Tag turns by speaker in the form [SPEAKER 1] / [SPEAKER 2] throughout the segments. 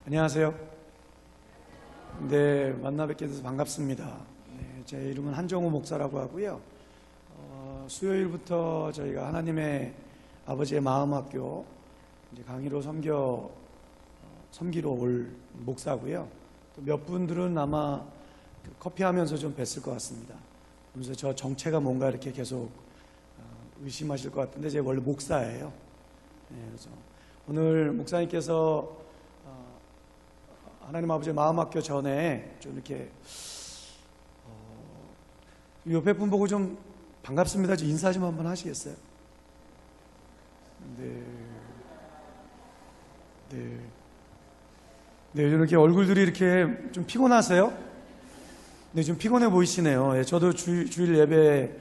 [SPEAKER 1] 안녕하세요. 네, 만나 뵙게 돼서 반갑습니다. 네, 제 이름은 한정호 목사라고 하고요. 수요일부터 저희가 하나님의 아버지의 마음학교 이제 강의로 섬기러 올 목사고요. 또 몇 분들은 아마 커피하면서 좀 뵀을 것 같습니다. 그래서 저 정체가 뭔가 이렇게 계속 의심하실 것 같은데 제가 원래 목사예요. 네, 그래서 오늘 목사님께서 하나님 아버지의 마음학교 전에 좀 이렇게 옆에 분 보고 좀 반갑습니다. 좀 인사 좀 한번 하시겠어요? 네. 이렇게 얼굴들이 이렇게 좀 피곤하세요? 네, 좀 피곤해 보이시네요. 예, 저도 주일 예배,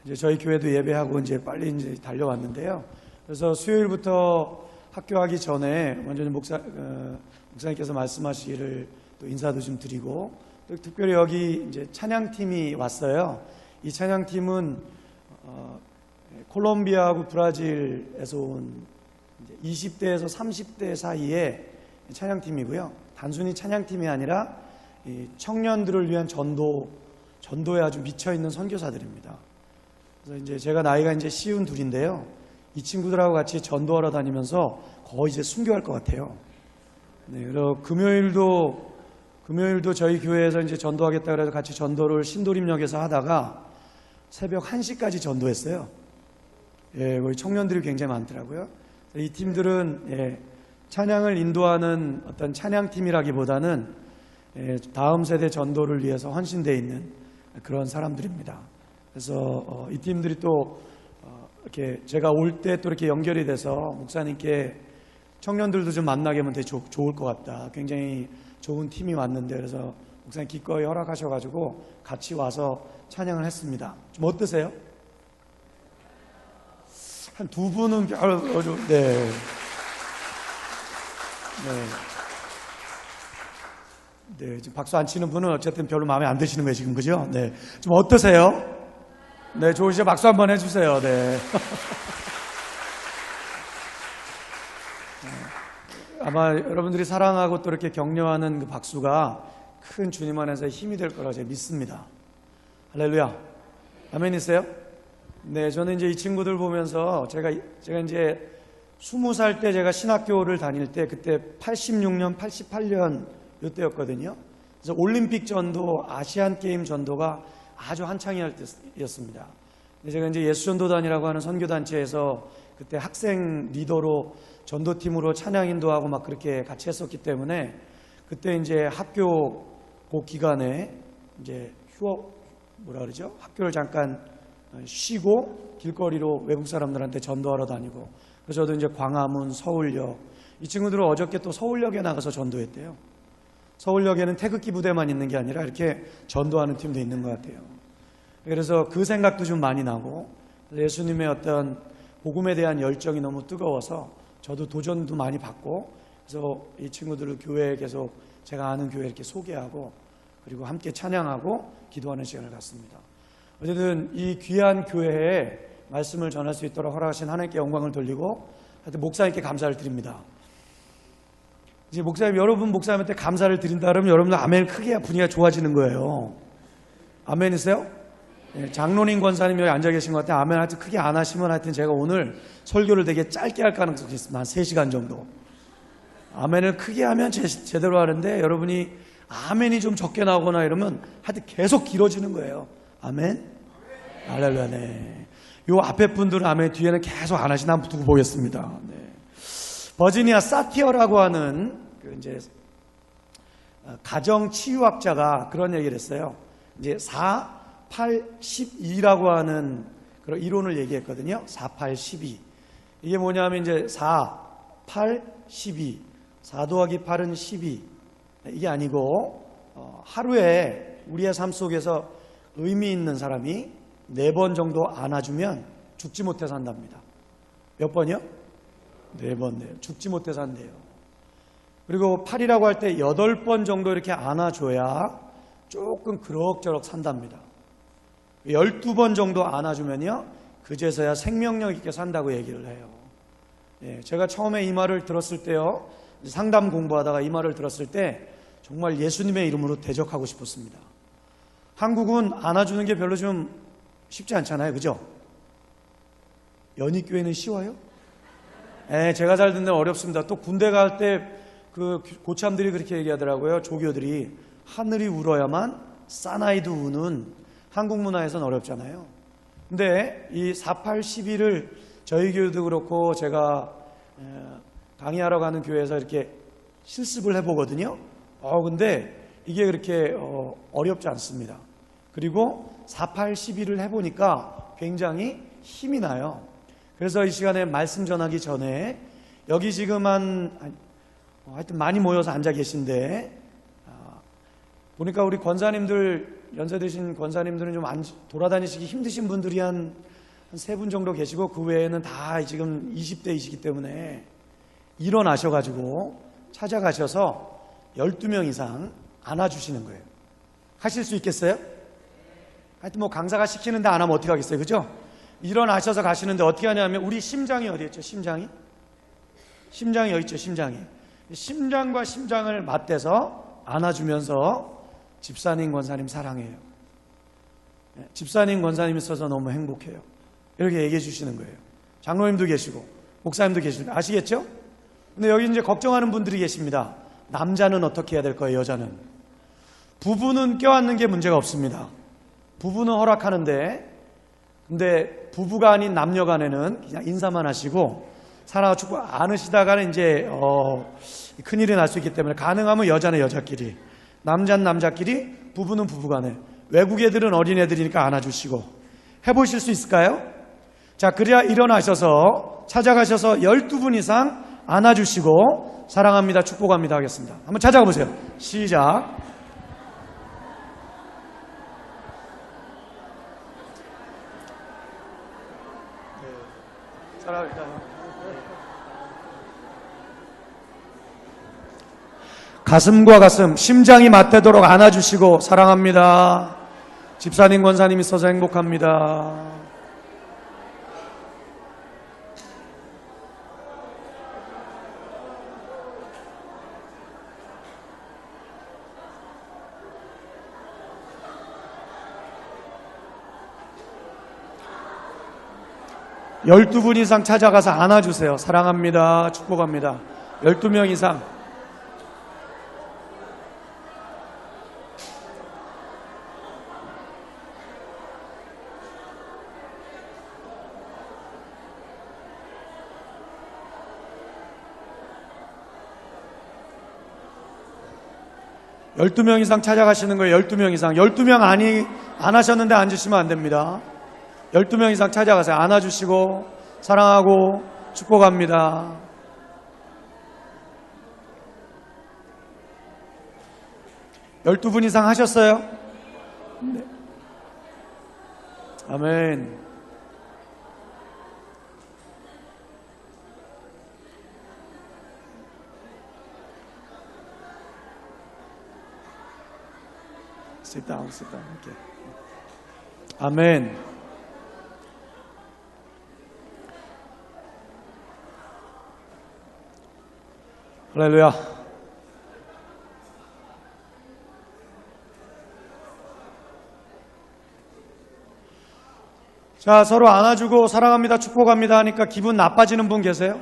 [SPEAKER 1] 이제 저희 교회도 예배하고 이제 빨리 이제 달려왔는데요. 그래서 수요일부터 학교 하기 전에 먼저 목사님께서 말씀하시기를 또 인사도 좀 드리고, 또 특별히 여기 이제 찬양팀이 왔어요. 이 찬양팀은 콜롬비아하고 브라질에서 온 20대에서 30대 사이에 찬양팀이고요. 단순히 찬양팀이 아니라 이 청년들을 위한 전도에 아주 미쳐있는 선교사들입니다. 그래서 이제 제가 나이가 이제 52인데요. 이 친구들하고 같이 전도하러 다니면서 거의 이제 순교할 것 같아요. 네, 그리고 금요일도 저희 교회에서 이제 전도하겠다 그래서 같이 전도를 신도림역에서 하다가 새벽 1시까지 전도했어요. 예, 거기 청년들이 굉장히 많더라고요. 이 팀들은 찬양을 인도하는 어떤 찬양팀이라기보다는 다음 세대 전도를 위해서 헌신되어 있는 그런 사람들입니다. 그래서 이 팀들이 또 이렇게 제가 올 때 또 이렇게 연결이 돼서 목사님께 청년들도 좀 만나게 하면 되게 좋을 것 같다. 굉장히 좋은 팀이 왔는데 그래서 목사님 기꺼이 허락하셔가지고 같이 와서 찬양을 했습니다. 좀 어떠세요? 한 두 분은 네. 지금 박수 안 치는 분은 어쨌든 별로 마음에 안 드시는 거예요, 지금, 그죠? 네. 좀 어떠세요? 네, 좋으시죠? 박수 한번 해주세요. 네. 아마 여러분들이 사랑하고 또 이렇게 격려하는 그 박수가 큰 주님 안에서 힘이 될 거라고 제가 믿습니다. 할렐루야. 아멘이세요? 네, 저는 이제 이 친구들 보면서 제가 이제 20살 때 제가 신학교를 다닐 때 그때 86년, 88년 이때였거든요. 그래서 올림픽 전도, 아시안 게임 전도가 아주 한창이었습니다. 제가 이제 예수전도단이라고 하는 선교단체에서 그때 학생 리더로 전도팀으로 찬양 인도하고 막 그렇게 같이 했었기 때문에 그때 이제 학교 그 기간에 이제 학교를 잠깐 쉬고 길거리로 외국 사람들한테 전도하러 다니고, 그래서 저도 이제 광화문, 서울역, 이 친구들은 어저께 또 서울역에 나가서 전도했대요. 서울역에는 태극기 부대만 있는 게 아니라 이렇게 전도하는 팀도 있는 것 같아요. 그래서 그 생각도 좀 많이 나고, 예수님의 어떤 복음에 대한 열정이 너무 뜨거워서 저도 도전도 많이 받고, 그래서 이 친구들을 교회에 계속 제가 아는 교회 이렇게 소개하고 그리고 함께 찬양하고 기도하는 시간을 갖습니다. 어쨌든 이 귀한 교회에 말씀을 전할 수 있도록 허락하신 하나님께 영광을 돌리고, 하여튼 목사님께 감사를 드립니다. 이제 여러분 목사님한테 감사를 드린다 그러면 여러분들 아멘 크게 해야 분위기가 좋아지는 거예요. 아멘이세요? 네, 장로님 권사님 여기 앉아 계신 것 같아요. 아멘 하여튼 크게 안 하시면 하여튼 제가 오늘 설교를 되게 짧게 할 가능성이 있습니다. 한 3시간 정도. 아멘을 크게 하면 제대로 하는데 여러분이 아멘이 좀 적게 나오거나 이러면 하여튼 계속 길어지는 거예요. 아멘? 할렐루야. 네. 요 앞에 분들은 아멘, 뒤에는 계속 안 하시나 한번 두고 보겠습니다. 네. 버지니아 사티어라고 하는 이제 가정치유학자가 그런 얘기를 했어요. 이제 4, 8, 12라고 하는 그런 이론을 얘기했거든요. 4, 8, 12. 이게 뭐냐면 이제 4, 8, 12. 4 더하기 8은 12. 이게 아니고 하루에 우리의 삶 속에서 의미 있는 사람이 4번 정도 안아주면 죽지 못해 산답니다. 몇 번이요? 4번. 죽지 못해 산대요. 그리고 8이라고 할 때 8번 정도 이렇게 안아줘야 조금 그럭저럭 산답니다. 12번 정도 안아주면요 그제서야 생명력 있게 산다고 얘기를 해요. 제가 처음에 이 말을 들었을 때요 상담 공부하다가 이 말을 들었을 때 정말 예수님의 이름으로 대적하고 싶었습니다. 한국은 안아주는 게 별로 좀 쉽지 않잖아요. 그죠? 연희교회는 쉬워요? 제가 잘 듣는 어렵습니다. 또 군대 갈 때 그 고참들이 그렇게 얘기하더라고요. 조교들이 하늘이 울어야만 사나이도 우는 한국 문화에서는 어렵잖아요. 근데 이 4812를 저희 교회도 그렇고 제가 강의하러 가는 교회에서 이렇게 실습을 해보거든요. 근데 이게 그렇게 어렵지 않습니다. 그리고 4812를 해보니까 굉장히 힘이 나요. 그래서 이 시간에 말씀 전하기 전에 여기 지금 하여튼 많이 모여서 앉아 계신데 보니까 우리 권사님들, 연세 드신 권사님들은 좀 돌아다니시기 힘드신 분들이 한 3분 정도 계시고 그 외에는 다 지금 20대이시기 때문에 일어나셔가지고 찾아가셔서 12명 이상 안아주시는 거예요. 하실 수 있겠어요? 하여튼 뭐 강사가 시키는데 안 하면 어떻게 하겠어요? 그죠? 일어나셔서 가시는데 어떻게 하냐면 우리 심장이 어디 있죠? 심장이 여기 있죠. 심장과 심장을 맞대서 안아주면서 집사님, 권사님 사랑해요. 집사님, 권사님 있어서 너무 행복해요. 이렇게 얘기해 주시는 거예요. 장로님도 계시고 목사님도 계시고 아시겠죠? 근데 여기 이제 걱정하는 분들이 계십니다. 남자는 어떻게 해야 될 거예요? 여자는? 부부는 껴안는 게 문제가 없습니다. 부부는 허락하는데 근데 부부가 아닌 남녀 간에는 그냥 인사만 하시고 사랑하고 축복 안으시다가는 이제 큰일이 날 수 있기 때문에 가능하면 여자는 여자끼리, 남자는 남자끼리, 부부는 부부간에. 외국 애들은 어린애들이니까 안아주시고 해보실 수 있을까요? 자, 그래야 일어나셔서 찾아가셔서 12분 이상 안아주시고 사랑합니다, 축복합니다 하겠습니다. 한번 찾아가 보세요. 시작. 가슴과 가슴, 심장이 맞대도록 안아주시고 사랑합니다. 집사님, 권사님 있어서 행복합니다. 열두 분 이상 찾아가서 안아주세요. 사랑합니다. 축복합니다. 12명 이상. 열두 명 이상 찾아가시는 거예요. 12명 이상. 12명 안 하셨는데 앉으시면 안 됩니다. 12명 이상 찾아가세요. 안아주시고 사랑하고 축복합니다. 열두 분 이상 하셨어요? 네. 아멘. Sit down. Okay. 아멘. 할렐루야. 자, 서로 안아주고 사랑합니다, 축복합니다 하니까 기분 나빠지는 분 계세요?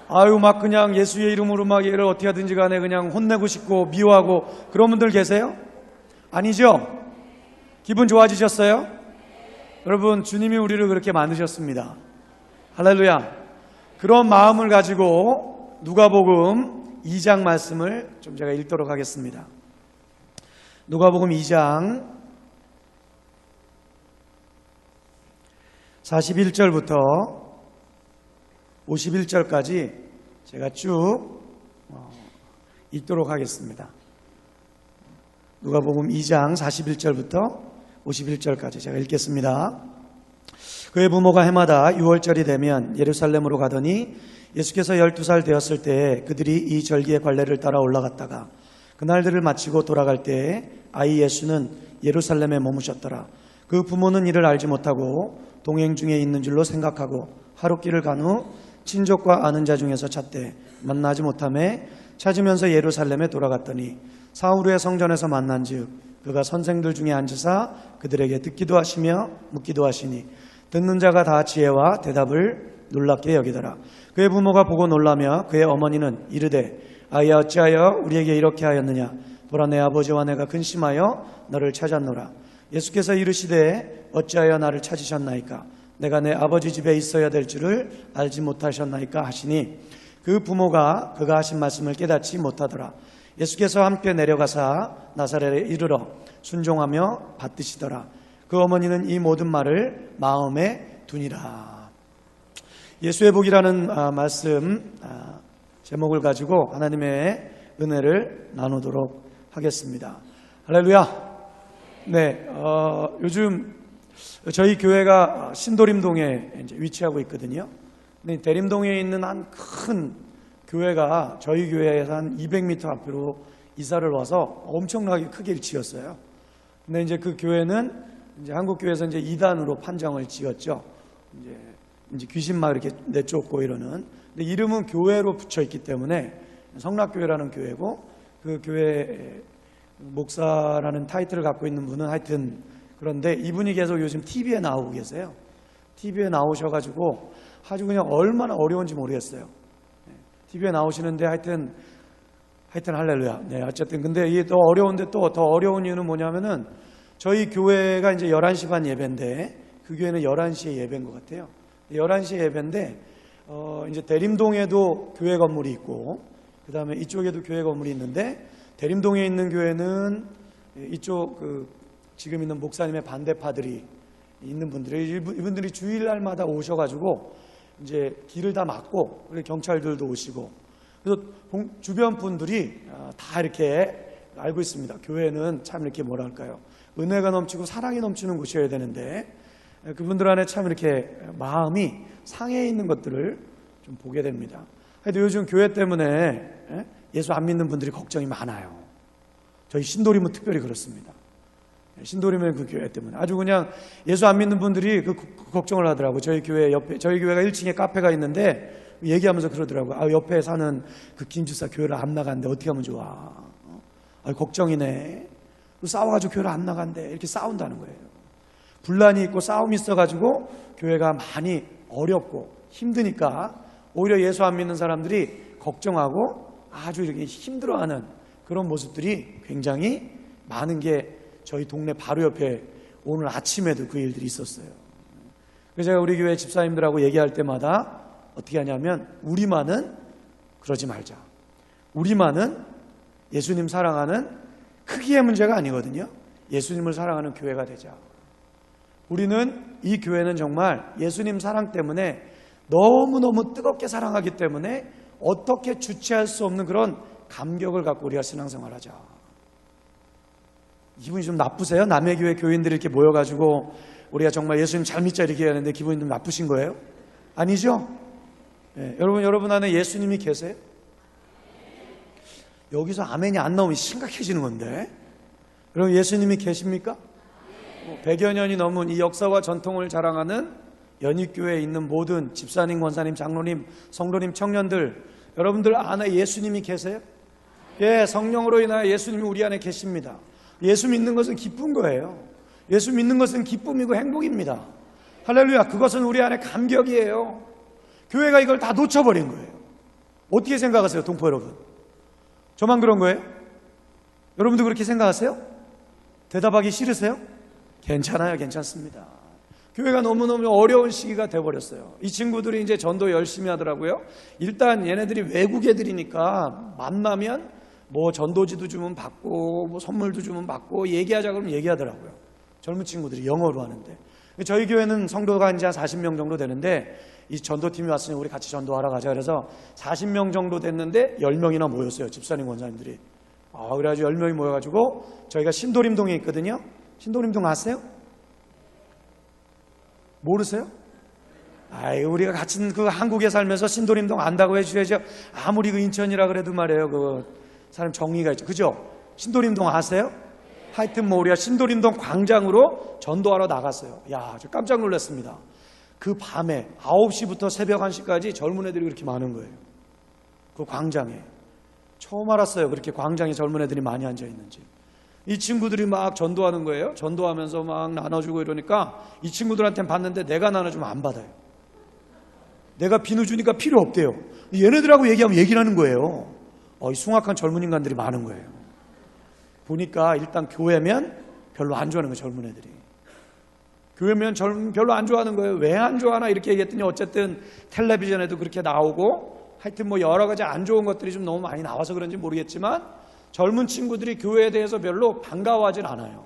[SPEAKER 1] 아유, 막 그냥 예수의 이름으로 막 얘를 어떻게 하든지 간에 그냥 혼내고 싶고 미워하고 그런 분들 계세요? 아니죠? 기분 좋아지셨어요? 여러분, 주님이 우리를 그렇게 만드셨습니다. 할렐루야. 그런 마음을 가지고 누가복음 2장 말씀을 좀 제가 읽도록 하겠습니다. 누가복음 2장 41절부터 51절까지 제가 쭉 읽도록 하겠습니다. 누가복음 2장 41절부터 51절까지 제가 읽겠습니다. 그의 부모가 해마다 6월절이 되면 예루살렘으로 가더니 예수께서 12살 되었을 때 그들이 이 절기의 관례를 따라 올라갔다가 그날들을 마치고 돌아갈 때에 아이 예수는 예루살렘에 머무셨더라. 그 부모는 이를 알지 못하고 동행 중에 있는 줄로 생각하고 하룻길을 간 후 친족과 아는 자 중에서 찾되 만나지 못하매 찾으면서 예루살렘에 돌아갔더니 사흘 후에 성전에서 만난즉 그가 선생들 중에 앉으사 그들에게 듣기도 하시며 묻기도 하시니 듣는 자가 다 지혜와 대답을 놀랍게 여기더라. 그의 부모가 보고 놀라며 그의 어머니는 이르되 아이야 어찌하여 우리에게 이렇게 하였느냐. 보라 내 아버지와 내가 근심하여 너를 찾았노라. 예수께서 이르시되 어찌하여 나를 찾으셨나이까. 내가 내 아버지 집에 있어야 될 줄을 알지 못하셨나이까 하시니 그 부모가 그가 하신 말씀을 깨닫지 못하더라. 예수께서 함께 내려가사 나사렛에 이르러 순종하며 받드시더라. 그 어머니는 이 모든 말을 마음에 두니라. 예수의 복이라는 말씀 제목을 가지고 하나님의 은혜를 나누도록 하겠습니다. 할렐루야. 네, 요즘 저희 교회가 신도림동에 이제 위치하고 있거든요. 근데 대림동에 있는 한 큰 교회가 저희 교회에서 한 200m 앞으로 이사를 와서 엄청나게 크게 지었어요. 근데 이제 그 교회는 이제 한국 교회에서 이제 2단으로 판정을 지었죠. 이제 귀신 막 이렇게 내쫓고 이러는. 근데 이름은 교회로 붙여 있기 때문에 성락교회라는 교회고 그 교회 목사라는 타이틀을 갖고 있는 분은 하여튼 그런데 이분이 계속 요즘 TV에 나오고 계세요. TV에 나오셔가지고 아주 그냥 얼마나 어려운지 모르겠어요. TV에 나오시는데 하여튼 할렐루야. 네, 어쨌든 근데 이게 또 어려운데 또 더 어려운 이유는 뭐냐면은 저희 교회가 이제 11시 반 예배인데 그 교회는 11시에 예배인 것 같아요. 11시에 예배인데 이제 대림동에도 교회 건물이 있고 그 다음에 이쪽에도 교회 건물이 있는데 대림동에 있는 교회는 이쪽 지금 있는 목사님의 반대파들이 있는 분들이 이분들이 주일날마다 오셔가지고 이제 길을 다 막고 그리고 경찰들도 오시고 그래서 주변 분들이 다 이렇게 알고 있습니다. 교회는 참 이렇게 뭐랄까요, 은혜가 넘치고 사랑이 넘치는 곳이어야 되는데 그분들 안에 참 이렇게 마음이 상해 있는 것들을 좀 보게 됩니다. 그래도 요즘 교회 때문에 예수 안 믿는 분들이 걱정이 많아요. 저희 신도림은 특별히 그렇습니다. 신도림의 그 교회 때문에 아주 그냥 예수 안 믿는 분들이 그 걱정을 하더라고요. 저희 교회 옆에, 저희 교회가 1층에 카페가 있는데 얘기하면서 그러더라고요. 옆에 사는 그 김주사 교회를 안 나간대. 어떻게 하면 좋아? 걱정이네. 싸워가지고 교회를 안 나간대. 이렇게 싸운다는 거예요. 분란이 있고 싸움이 있어가지고 교회가 많이 어렵고 힘드니까 오히려 예수 안 믿는 사람들이 걱정하고 아주 이렇게 힘들어하는 그런 모습들이 굉장히 많은 게 저희 동네 바로 옆에 오늘 아침에도 그 일들이 있었어요. 그래서 제가 우리 교회 집사님들하고 얘기할 때마다 어떻게 하냐면 우리만은 그러지 말자. 우리만은 예수님 사랑하는 크기의 문제가 아니거든요. 예수님을 사랑하는 교회가 되자. 우리는 이 교회는 정말 예수님 사랑 때문에 너무너무 뜨겁게 사랑하기 때문에 어떻게 주체할 수 없는 그런 감격을 갖고 우리가 신앙생활하자. 기분이 좀 나쁘세요? 남의 교회 교인들이 이렇게 모여가지고 우리가 정말 예수님 잘 믿자 이렇게 하는데 기분이 좀 나쁘신 거예요? 아니죠? 네, 여러분 안에 예수님이 계세요? 여기서 아멘이 안 나오면 심각해지는 건데 여러분 예수님이 계십니까? 100여 년이 넘은 이 역사와 전통을 자랑하는 연익교회에 있는 모든 집사님, 권사님, 장로님, 성도님, 청년들 여러분들 안에 예수님이 계세요? 예, 성령으로 인하여 예수님이 우리 안에 계십니다. 예수 믿는 것은 기쁜 거예요. 예수 믿는 것은 기쁨이고 행복입니다. 할렐루야. 그것은 우리 안에 감격이에요. 교회가 이걸 다 놓쳐버린 거예요. 어떻게 생각하세요, 동포 여러분? 저만 그런 거예요? 여러분도 그렇게 생각하세요? 대답하기 싫으세요? 괜찮아요. 괜찮습니다. 교회가 너무너무 어려운 시기가 돼버렸어요. 이 친구들이 이제 전도 열심히 하더라고요. 일단 얘네들이 외국 애들이니까 만나면 뭐 전도지도 주면 받고 뭐 선물도 주면 받고 얘기하자 그러면 얘기하더라고요. 젊은 친구들이 영어로 하는데. 저희 교회는 성도가 이제 한 40명 정도 되는데 이 전도팀이 왔으니 우리 같이 전도하러 가자. 그래서 40명 정도 됐는데 10명이나 모였어요. 집사님, 권사님들이. 그래가지고 10명이 모여가지고 저희가 신도림동에 있거든요. 신도림동 아세요? 모르세요? 우리가 같은 그 한국에 살면서 신도림동 안다고 해주셔야죠. 아무리 그 인천이라 그래도 말이에요. 그 사람 정의가 있죠. 그죠? 신도림동 아세요? 하여튼 뭐 우리가 신도림동 광장으로 전도하러 나갔어요. 야, 저 깜짝 놀랐습니다. 그 밤에 9시부터 새벽 1시까지 젊은 애들이 그렇게 많은 거예요. 그 광장에. 처음 알았어요. 그렇게 광장에 젊은 애들이 많이 앉아 있는지. 이 친구들이 막 전도하는 거예요. 전도하면서 막 나눠주고 이러니까 이 친구들한테는 받는데 내가 나눠주면 안 받아요. 내가 비누 주니까 필요 없대요. 얘네들하고 얘기하면 얘기를 하는 거예요. 이 숭악한 젊은 인간들이 많은 거예요. 보니까 일단 교회면 별로 안 좋아하는 거예요. 젊은 애들이. 교회면 별로 안 좋아하는 거예요. 왜 안 좋아하나 이렇게 얘기했더니 어쨌든 텔레비전에도 그렇게 나오고 하여튼 뭐 여러 가지 안 좋은 것들이 좀 너무 많이 나와서 그런지 모르겠지만 젊은 친구들이 교회에 대해서 별로 반가워하진 않아요.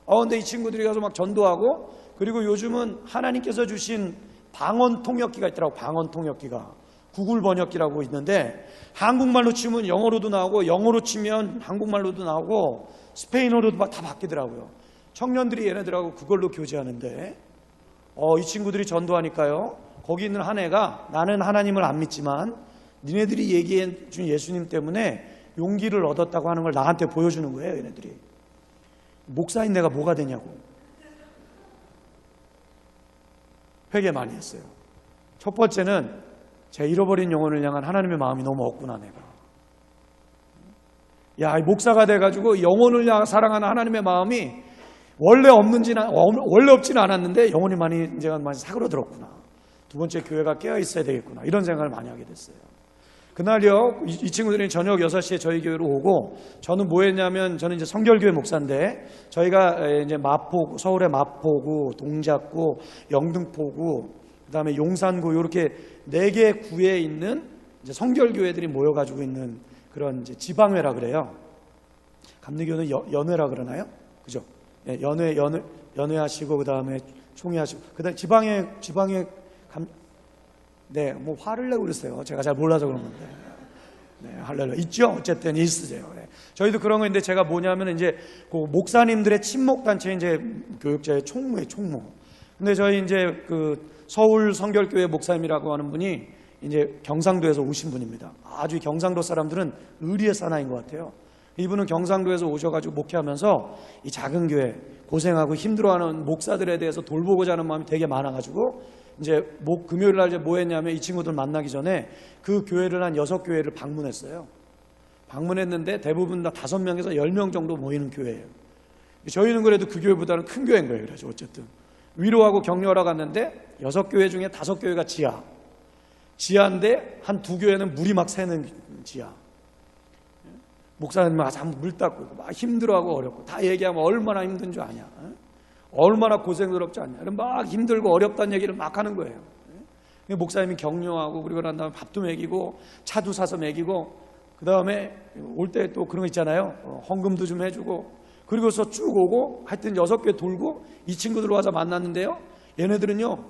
[SPEAKER 1] 근데 이 친구들이 가서 막 전도하고 그리고 요즘은 하나님께서 주신 방언 통역기가 있더라고. 방언 통역기가. 구글 번역기라고 있는데 한국말로 치면 영어로도 나오고 영어로 치면 한국말로도 나오고 스페인어로도 다 바뀌더라고요. 청년들이 얘네들하고 그걸로 교제하는데 이 친구들이 전도하니까요. 거기 있는 한 애가 나는 하나님을 안 믿지만 니네들이 얘기해 준 예수님 때문에 용기를 얻었다고 하는 걸 나한테 보여주는 거예요. 얘네들이. 목사인 내가 뭐가 되냐고. 회개 많이 했어요. 첫 번째는 제 잃어버린 영혼을 향한 하나님의 마음이 너무 없구나 내가. 목사가 돼가지고 영혼을 향해 사랑하는 하나님의 마음이 원래 없지는 않았는데 영혼이 많이 사그러들었구나. 두 번째 교회가 깨어 있어야 되겠구나. 이런 생각을 많이 하게 됐어요. 그날요, 이 친구들이 저녁 6시에 저희 교회로 오고, 저는 뭐 했냐면, 저는 이제 성결교회 목사인데, 저희가 이제 서울의 마포구, 동작구, 영등포구, 그 다음에 용산구, 요렇게 4개 구에 있는 이제 성결교회들이 모여가지고 있는 그런 이제 지방회라 그래요. 감리교는 연회라 그러나요? 그죠? 연회하시고, 그 다음에 총회하시고, 그 다음에 지방회 뭐 화를 내고 그랬어요. 제가 잘 몰라서 그런 건데. 할렐루야. 있죠? 어쨌든 있으세요. 저희도 그런 거인데 제가 뭐냐면 이제 그 목사님들의 친목단체 이제 교육자의 총무예요, 총무. 근데 저희 이제 그 서울 성결교회 목사님이라고 하는 분이 이제 경상도에서 오신 분입니다. 아주 경상도 사람들은 의리의 사나이인 것 같아요. 이분은 경상도에서 오셔가지고 목회하면서 이 작은 교회 고생하고 힘들어하는 목사들에 대해서 돌보고자 하는 마음이 되게 많아가지고 이제 금요일 날 이제 뭐 했냐면 이 친구들 만나기 전에 그 교회를 한 6교회를 방문했어요. 방문했는데 대부분 다 5명에서 10명 정도 모이는 교회예요. 저희는 그래도 그 교회보다는 큰 교회인 거예요. 그래서 어쨌든 위로하고 격려하러 갔는데 6교회 중에 5교회가 지하인데 한 2교회는 물이 막 새는 지하. 목사님이 와서 물 닦고 막 힘들어하고 어렵고 다 얘기하면 얼마나 힘든 줄 아냐. 얼마나 고생스럽지 않냐. 막 힘들고 어렵다는 얘기를 막 하는 거예요. 목사님이 격려하고 그리고 난 다음에 밥도 먹이고 차도 사서 먹이고 그 다음에 올 때 또 그런 거 있잖아요. 헌금도 좀 해주고 그리고서 쭉 오고 하여튼 6개 돌고 이 친구들 와서 만났는데요. 얘네들은요.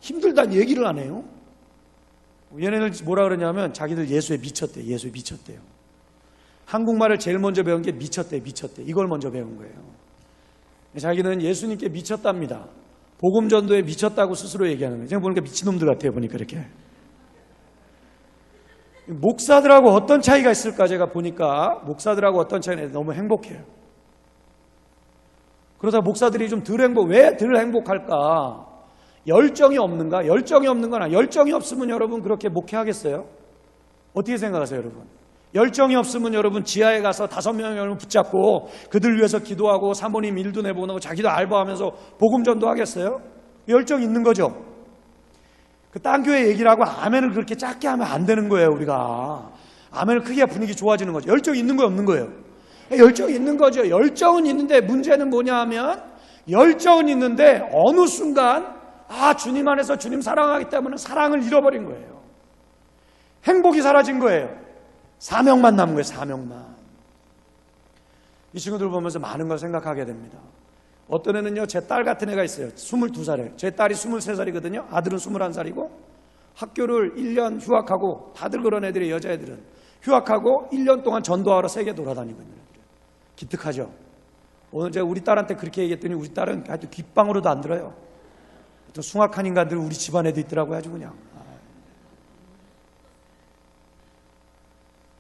[SPEAKER 1] 힘들다는 얘기를 안 해요. 얘네들 뭐라 그러냐면 자기들 예수에 미쳤대. 예수에 미쳤대요. 한국말을 제일 먼저 배운 게 미쳤대. 이걸 먼저 배운 거예요. 자기는 예수님께 미쳤답니다. 복음 전도에 미쳤다고 스스로 얘기하는 거예요. 제가 보니까 미친놈들 같아요. 보니까 이렇게. 목사들하고 어떤 차이가 있을까 제가 보니까 목사들하고 어떤 차이는 너무 행복해요. 그러다 목사들이 좀 왜 덜 행복할까? 열정이 없는가? 열정이 없는 거나 열정이 없으면 여러분 그렇게 목회하겠어요? 어떻게 생각하세요, 여러분? 열정이 없으면 여러분 지하에 가서 5명 여러분 붙잡고 그들 위해서 기도하고 사모님 일도 내보내고 자기도 알바하면서 복음 전도하겠어요? 열정 있는 거죠. 그 딴 교회 얘기를 하고 아멘을 그렇게 작게 하면 안 되는 거예요. 우리가 아멘을 크게 해야 분위기 좋아지는 거죠. 열정 있는 거예요, 없는 거예요? 열정이 있는 거죠. 열정은 있는데 문제는 뭐냐 하면 열정은 있는데 어느 순간 주님 안에서 주님 사랑하기 때문에 사랑을 잃어버린 거예요. 행복이 사라진 거예요. 사명만 남은 거예요. 사명만. 이 친구들 보면서 많은 걸 생각하게 됩니다. 어떤 애는요, 제 딸 같은 애가 있어요. 22살에. 제 딸이 23살이거든요. 아들은 21살이고 학교를 1년 휴학하고 다들 그런 애들이 여자애들은 휴학하고 1년 동안 전도하러 세계 돌아다니고 있는 애들이에요. 기특하죠. 오늘 제가 우리 딸한테 그렇게 얘기했더니 우리 딸은 하여튼 귓방으로도 안 들어요. 또 숭악한 인간들 우리 집안에도 있더라고요. 아주 그냥.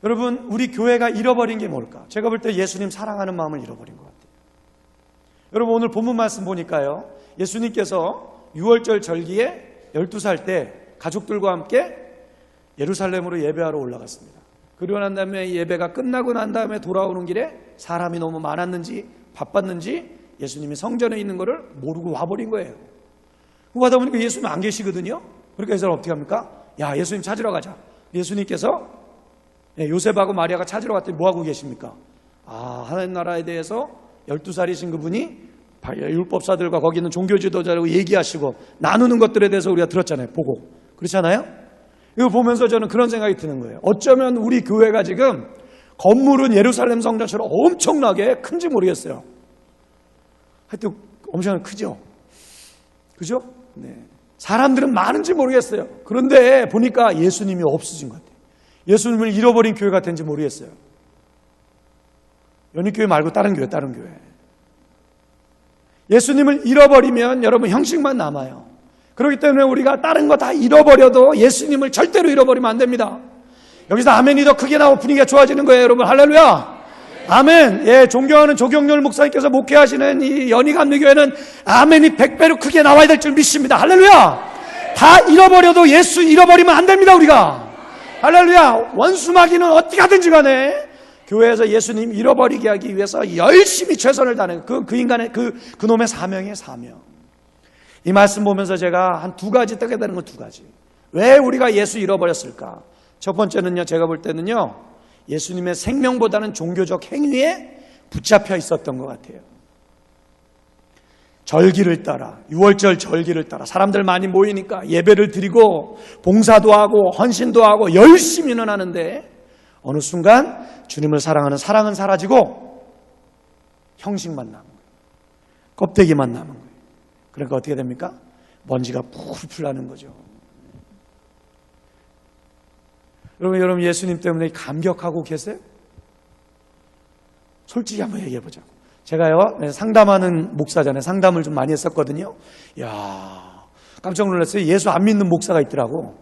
[SPEAKER 1] 여러분, 우리 교회가 잃어버린 게 뭘까? 제가 볼 때 예수님 사랑하는 마음을 잃어버린 것 같아요. 여러분, 오늘 본문 말씀 보니까요, 예수님께서 6월절 절기에 12살 때 가족들과 함께 예루살렘으로 예배하러 올라갔습니다. 그리고 난 다음에 예배가 끝나고 난 다음에 돌아오는 길에 사람이 너무 많았는지 바빴는지 예수님이 성전에 있는 것을 모르고 와버린 거예요. 그러다 보니까 예수님 안 계시거든요. 그러니까 이 사람 어떻게 합니까? 야, 예수님 찾으러 가자. 예수님께서 요셉하고 마리아가 찾으러 갔더니 뭐하고 계십니까? 하나님 나라에 대해서 12살이신 그분이 율법사들과 거기 있는 종교 지도자라고 얘기하시고 나누는 것들에 대해서 우리가 들었잖아요. 보고. 그렇잖아요? 이거 보면서 저는 그런 생각이 드는 거예요. 어쩌면 우리 교회가 지금 건물은 예루살렘 성전처럼 엄청나게 큰지 모르겠어요. 하여튼 엄청 크죠? 그죠? 네. 사람들은 많은지 모르겠어요. 그런데 보니까 예수님이 없어진 것 같아요. 예수님을 잃어버린 교회가 된지 모르겠어요. 연희교회 말고 다른 교회. 예수님을 잃어버리면 여러분 형식만 남아요. 그렇기 때문에 우리가 다른 거 다 잃어버려도 예수님을 절대로 잃어버리면 안 됩니다. 여기서 아멘이 더 크게 나오고 분위기가 좋아지는 거예요, 여러분. 할렐루야! 아멘! 예, 존경하는 조경렬 목사님께서 목회하시는 이 연희감리교회는 아멘이 100배로 크게 나와야 될 줄 믿습니다. 할렐루야! 다 잃어버려도 예수 잃어버리면 안 됩니다, 우리가. 할렐루야! 원수마귀는 어떻게 하든지 간에 교회에서 예수님 잃어버리게 하기 위해서 열심히 최선을 다하는 그 인간의 그놈의 사명이에요, 사명. 이 말씀 보면서 제가 한 두 가지 뜨게 되는 건 두 가지. 왜 우리가 예수 잃어버렸을까? 첫 번째는요, 제가 볼 때는요, 예수님의 생명보다는 종교적 행위에 붙잡혀 있었던 것 같아요. 절기를 따라, 6월절 절기를 따라 사람들 많이 모이니까 예배를 드리고 봉사도 하고 헌신도 하고 열심히는 하는데 어느 순간 주님을 사랑하는 사랑은 사라지고 형식만 남은 거예요. 껍데기만 남은 거예요. 그러니까 어떻게 됩니까? 먼지가 풀풀 나는 거죠. 여러분 예수님 때문에 감격하고 계세요? 솔직히 한번 얘기해 보자고. 제가요 상담하는 목사잖아요. 상담을 좀 많이 했었거든요. 이야, 깜짝 놀랐어요. 예수 안 믿는 목사가 있더라고.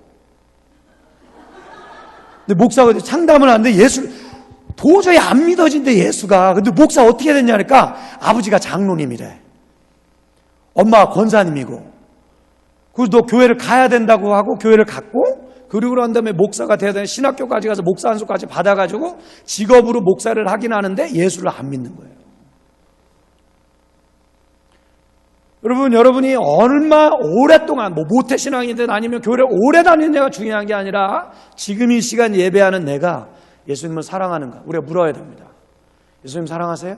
[SPEAKER 1] 근데 목사가 상담을 하는데 예수 도저히 안 믿어진대, 예수가. 근데 목사 어떻게 됐냐니까 아버지가 장로님이래. 엄마가 권사님이고. 그리고 너 교회를 가야 된다고 하고 교회를 갔고, 그리고 난 다음에 목사가 돼야 되는 신학교까지 가서 목사 안수까지 받아가지고 직업으로 목사를 하긴 하는데 예수를 안 믿는 거예요. 여러분이 얼마 오랫동안 모태신앙이든 아니면 교회를 오래 다니느냐가 중요한 게 아니라 지금 이 시간 예배하는 내가 예수님을 사랑하는가 우리가 물어야 됩니다. 예수님 사랑하세요?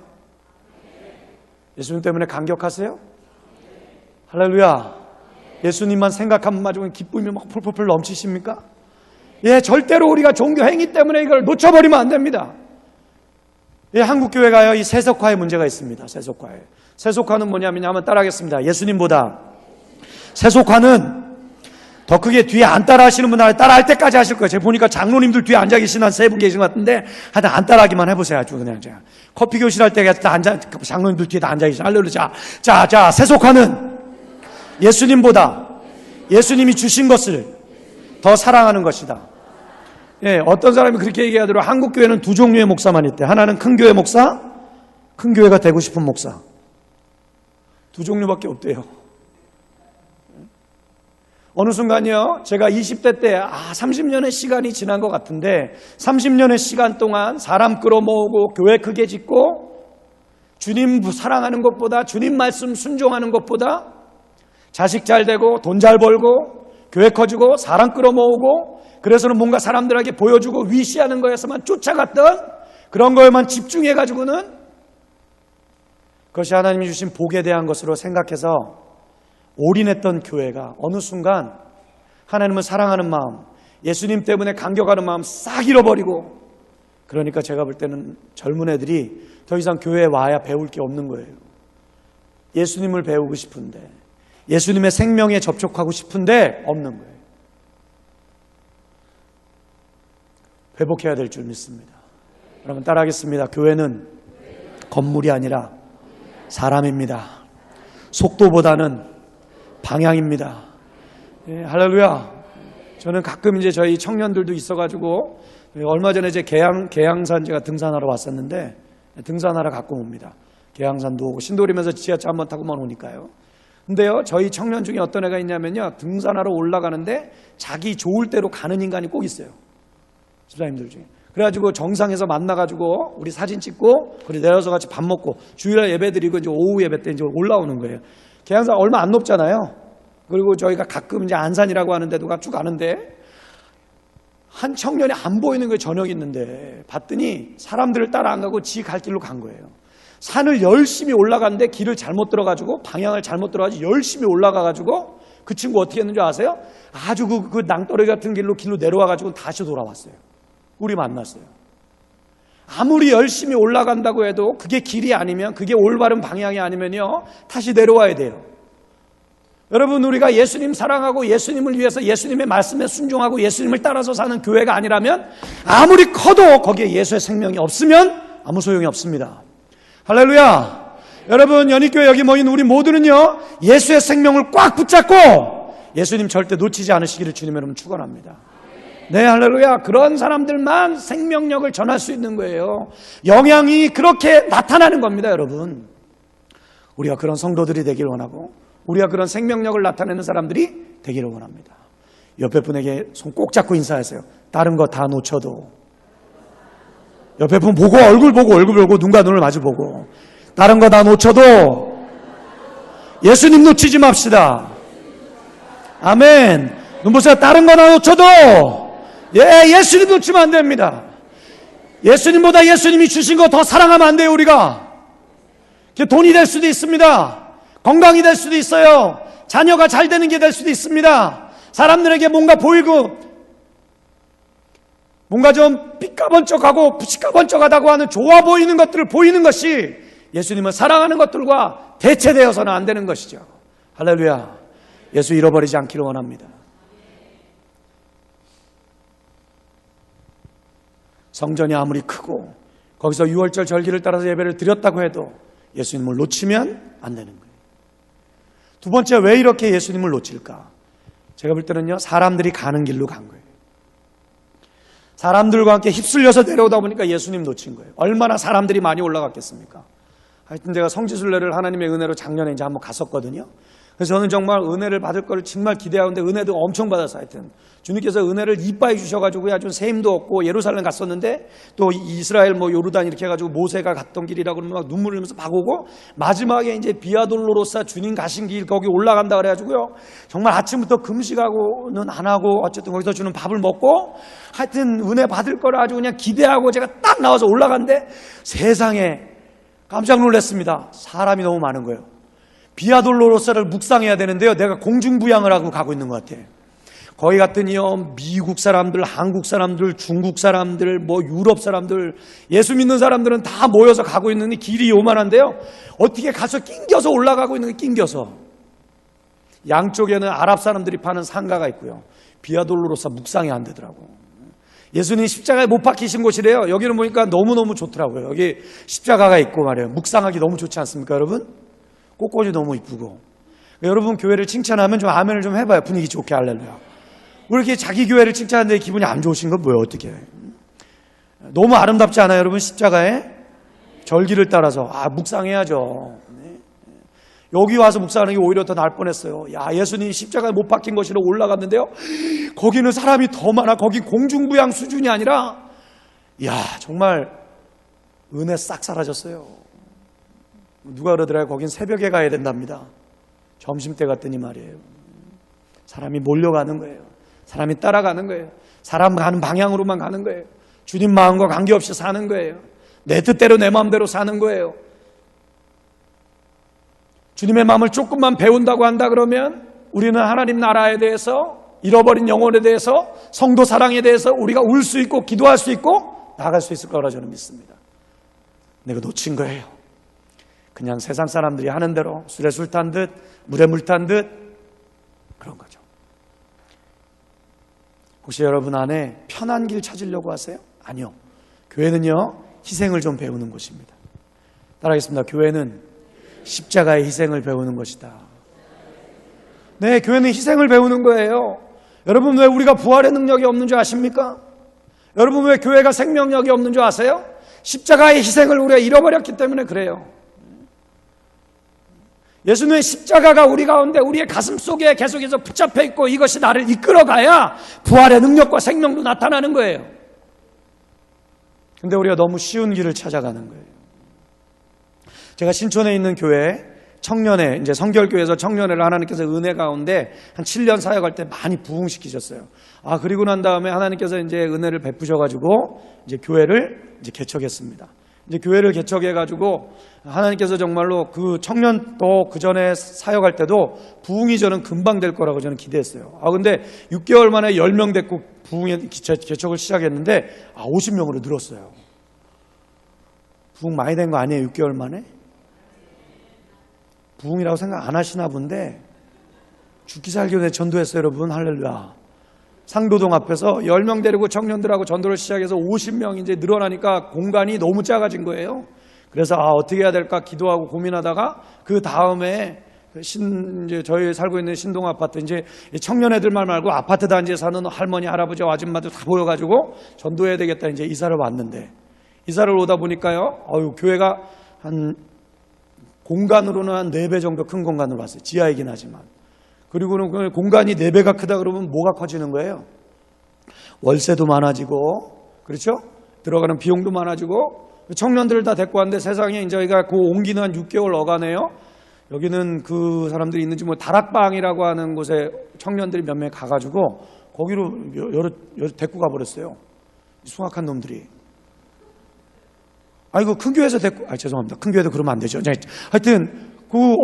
[SPEAKER 1] 예수님 때문에 감격하세요? 할렐루야. 예수님만 생각하면 마저 기쁨이 막 풀풀 넘치십니까? 예, 절대로 우리가 종교 행위 때문에 이걸 놓쳐버리면 안 됩니다. 예, 한국교회가요, 이 세속화에 문제가 있습니다. 세속화에. 세속화는 뭐냐면 한번 따라하겠습니다. 예수님보다 세속화는 더 크게 뒤에 안 따라 하시는 분들 따라할 때까지 하실 거예요. 제가 보니까 장로님들 뒤에 앉아 계신 한 세 분 계신 것 같은데 하여튼 안 따라하기만 해보세요. 아주 그냥 제가 커피 교실 할 때 장로님들 뒤에 다 앉아 계시죠. 할렐루야. 자, 세속화는 예수님보다 예수님이 주신 것을 더 사랑하는 것이다. 예, 어떤 사람이 그렇게 얘기하더라고요. 한국교회는 두 종류의 목사만 있대. 하나는 큰 교회 목사, 큰 교회가 되고 싶은 목사. 두 종류밖에 없대요. 어느 순간요, 제가 20대 때 30년의 시간이 지난 것 같은데 30년의 시간 동안 사람 끌어모으고 교회 크게 짓고 주님 사랑하는 것보다 주님 말씀 순종하는 것보다 자식 잘 되고 돈 잘 벌고 교회 커지고 사람 끌어모으고 그래서는 뭔가 사람들에게 보여주고 위시하는 거에서만 쫓아갔던 그런 거에만 집중해가지고는 그것이 하나님이 주신 복에 대한 것으로 생각해서 올인했던 교회가 어느 순간 하나님을 사랑하는 마음, 예수님 때문에 감격하는 마음 싹 잃어버리고, 그러니까 제가 볼 때는 젊은 애들이 더 이상 교회에 와야 배울 게 없는 거예요. 예수님을 배우고 싶은데, 예수님의 생명에 접촉하고 싶은데 없는 거예요. 회복해야 될 줄 믿습니다. 여러분 따라하겠습니다. 교회는 건물이 아니라 사람입니다. 속도보다는 방향입니다. 예, 할렐루야. 저는 가끔 이제 저희 청년들도 있어가지고 얼마 전에 제 계양산 제가 등산하러 왔었는데 등산하러 가끔 옵니다. 계양산도 오고 신도림에서 지하철 한번 타고만 오니까요. 근데요, 저희 청년 중에 어떤 애가 있냐면요, 등산하러 올라가는데 자기 좋을 대로 가는 인간이 꼭 있어요. 집사님들 중에. 그래가지고 정상에서 만나가지고 우리 사진 찍고 그리고 내려서 같이 밥 먹고 주일날 예배 드리고 이제 오후 예배 때 이제 올라오는 거예요. 계양산 얼마 안 높잖아요. 그리고 저희가 가끔 이제 안산이라고 하는 데도 쭉 가는데 한 청년이 안 보이는 거예요. 저녁 있는데 봤더니 사람들을 따라 안 가고 지 갈 길로 간 거예요. 산을 열심히 올라갔는데 길을 잘못 들어가지고 방향을 잘못 들어가지고 열심히 올라가가지고 그 친구 어떻게 했는지 아세요? 아주 그 낭떠러기 같은 길로 내려와가지고 다시 돌아왔어요. 우리 만났어요. 아무리 열심히 올라간다고 해도 그게 길이 아니면, 그게 올바른 방향이 아니면요, 다시 내려와야 돼요. 여러분, 우리가 예수님 사랑하고 예수님을 위해서 예수님의 말씀에 순종하고 예수님을 따라서 사는 교회가 아니라면 아무리 커도 거기에 예수의 생명이 없으면 아무 소용이 없습니다. 할렐루야. 여러분, 연희교회 여기 모인 우리 모두는요, 예수의 생명을 꽉 붙잡고 예수님 절대 놓치지 않으시기를 주님 여러분 축원합니다. 네, 할렐루야. 그런 사람들만 생명력을 전할 수 있는 거예요. 영향이 그렇게 나타나는 겁니다, 여러분. 우리가 그런 성도들이 되길 원하고 우리가 그런 생명력을 나타내는 사람들이 되기를 원합니다. 옆에 분에게 손 꼭 잡고 인사하세요. 다른 거 다 놓쳐도. 옆에 분 보고 얼굴 보고 눈과 눈을 마주 보고 다른 거 다 놓쳐도 예수님 놓치지 맙시다. 아멘. 눈 보세요. 다른 거 다 놓쳐도 예수님 놓치면 안 됩니다. 예수님보다 예수님이 주신 거 더 사랑하면 안 돼요. 우리가 돈이 될 수도 있습니다. 건강이 될 수도 있어요. 자녀가 잘 되는 게 될 수도 있습니다. 사람들에게 뭔가 보이고 뭔가 좀 삐까번쩍하고 부시까번쩍하다고 하는 좋아 보이는 것들을 보이는 것이 예수님을 사랑하는 것들과 대체되어서는 안 되는 것이죠. 할렐루야. 예수 잃어버리지 않기를 원합니다. 성전이 아무리 크고 거기서 유월절 절기를 따라서 예배를 드렸다고 해도 예수님을 놓치면 안 되는 거예요. 두 번째, 왜 이렇게 예수님을 놓칠까? 제가 볼 때는요, 사람들이 가는 길로 간 거예요. 사람들과 함께 휩쓸려서 내려오다 보니까 예수님 놓친 거예요. 얼마나 사람들이 많이 올라갔겠습니까? 하여튼 제가 성지순례를 하나님의 은혜로 작년에 이제 한번 갔었거든요. 그래서 저는 정말 은혜를 받을 거를 정말 기대하는데 은혜도 엄청 받았어요. 하여튼 주님께서 은혜를 이빠이 주셔가지고 아주 새 힘도 없고 예루살렘 갔었는데 또 이스라엘 요르단 이렇게 해가지고 모세가 갔던 길이라고 그러면 막 눈물 흘리면서 막 오고 마지막에 이제 비아돌로로사 주님 가신 길 거기 올라간다 그래가지고요. 정말 아침부터 금식하고는 안 하고 어쨌든 거기서 주는 밥을 먹고 하여튼 은혜 받을 거를 아주 그냥 기대하고 제가 딱 나와서 올라갔는데 세상에 깜짝 놀랐습니다. 사람이 너무 많은 거예요. 비아돌로로사를 묵상해야 되는데요, 내가 공중부양을 하고 가고 있는 것 같아요. 거기 갔더니요, 미국 사람들, 한국 사람들, 중국 사람들, 유럽 사람들, 예수 믿는 사람들은 다 모여서 가고 있는데 길이 요만한데요, 어떻게 가서 낑겨서 올라가고 있는 게 낑겨서. 양쪽에는 아랍 사람들이 파는 상가가 있고요, 비아돌로로사 묵상이 안 되더라고. 예수님 십자가에 못 박히신 곳이래요. 여기는 보니까 너무너무 좋더라고요. 여기 십자가가 있고 말이에요. 묵상하기 너무 좋지 않습니까, 여러분? 꽃꽂이 너무 이쁘고. 여러분 교회를 칭찬하면 좀 아멘을 좀 해봐요. 분위기 좋게. 할렐루야. 왜 이렇게 자기 교회를 칭찬하는데 기분이 안 좋으신 건 뭐예요? 어떻게? 너무 아름답지 않아요, 여러분? 십자가에 절기를 따라서 묵상해야죠. 네. 여기 와서 묵상하는 게 오히려 더 나을 뻔했어요. 예수님 십자가에 못 박힌 곳으로 올라갔는데요, 거기는 사람이 더 많아. 거기 공중부양 수준이 아니라 정말 은혜 싹 사라졌어요. 누가 그러더라고요. 거긴 새벽에 가야 된답니다. 점심때 갔더니 말이에요. 사람이 몰려가는 거예요. 사람이 따라가는 거예요. 사람 가는 방향으로만 가는 거예요. 주님 마음과 관계없이 사는 거예요. 내 뜻대로 내 마음대로 사는 거예요. 주님의 마음을 조금만 배운다고 한다 그러면 우리는 하나님 나라에 대해서, 잃어버린 영혼에 대해서, 성도 사랑에 대해서 우리가 울 수 있고 기도할 수 있고 나아갈 수 있을 거라 저는 믿습니다. 내가 놓친 거예요. 그냥 세상 사람들이 하는 대로 술에 술 탄 듯, 물에 물 탄 듯 그런 거죠. 혹시 여러분 안에 편한 길 찾으려고 하세요? 아니요. 교회는요, 희생을 좀 배우는 곳입니다. 따라하겠습니다. 교회는 십자가의 희생을 배우는 것이다. 네, 교회는 희생을 배우는 거예요. 여러분, 왜 우리가 부활의 능력이 없는 줄 아십니까? 여러분, 왜 교회가 생명력이 없는 줄 아세요? 십자가의 희생을 우리가 잃어버렸기 때문에 그래요. 예수님의 십자가가 우리 가운데 우리의 가슴 속에 계속해서 붙잡혀 있고 이것이 나를 이끌어가야 부활의 능력과 생명도 나타나는 거예요. 근데 우리가 너무 쉬운 길을 찾아가는 거예요. 제가 신촌에 있는 교회 청년회, 이제 성결교회에서 청년회를 하나님께서 은혜 가운데 한 7년 사역할 때 많이 부흥시키셨어요. 그리고 난 다음에 하나님께서 이제 은혜를 베푸셔가지고 이제 교회를 이제 개척했습니다. 이제 교회를 개척해가지고 하나님께서 정말로 그 청년도 그 전에 사역할 때도 부흥이 저는 금방 될 거라고 저는 기대했어요. 근데 6개월 만에 10명 됐고 부흥의 개척을 시작했는데 50명으로 늘었어요. 부흥 많이 된 거 아니에요? 6개월 만에? 부흥이라고 생각 안 하시나 본데 죽기 살기 전에 전도했어요, 여러분. 할렐루야. 상도동 앞에서 10명 데리고 청년들하고 전도를 시작해서 50명 이제 늘어나니까 공간이 너무 작아진 거예요. 그래서 어떻게 해야 될까 기도하고 고민하다가 그 다음에 이제 저희 살고 있는 신동 아파트 이제 청년애들만 말고 아파트 단지에 사는 할머니, 할아버지, 아줌마들 다 모여가지고 전도해야 되겠다 이제 이사를 왔는데 이사를 오다 보니까요, 교회가 한 공간으로는 한 4배 정도 큰 공간으로 왔어요. 지하이긴 하지만. 그리고는 그 공간이 4배가 크다 그러면 뭐가 커지는 거예요? 월세도 많아지고, 그렇죠? 들어가는 비용도 많아지고, 청년들을 다 데리고 왔는데 세상에 이제 저희가 그 옮기는 한 6개월 어가네요. 여기는 그 사람들이 있는지 다락방이라고 하는 곳에 청년들이 몇 명 가가지고 거기로 여러 데리고 가버렸어요. 숭악한 놈들이. 이거 큰 교회에서 죄송합니다. 큰 교회도 그러면 안 되죠. 하여튼,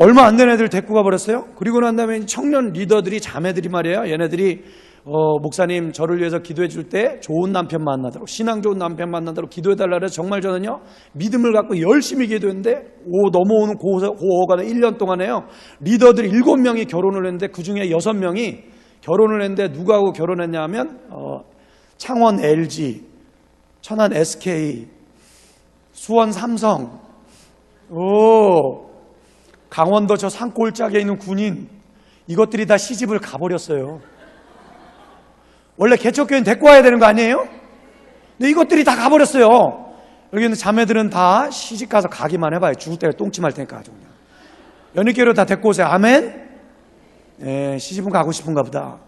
[SPEAKER 1] 얼마 안 된 애들 데리고 가버렸어요. 그리고 난 다음에 청년 리더들이, 자매들이 말이에요. 얘네들이, 목사님, 저를 위해서 기도해 줄 때 좋은 남편 만나도록, 신앙 좋은 남편 만나도록 기도해달라 해서 정말 저는요, 믿음을 갖고 열심히 기도했는데, 넘어오는 고어가 1년 동안에요, 리더들 7명이 결혼을 했는데, 그 중에 6명이 결혼을 했는데, 누구하고 결혼했냐 하면, 창원 LG, 천안 SK, 수원 삼성, 강원도 저 산골짜기에 있는 군인, 이것들이 다 시집을 가버렸어요. 원래 개척교회는 데리고 와야 되는 거 아니에요? 근데 이것들이 다 가버렸어요. 여기 있는 자매들은 다 시집 가서 가기만 해봐요. 죽을 때가 똥침할 테니까 아주 그냥. 연희교회로 다 데리고 오세요. 아멘? 시집은 가고 싶은가 보다.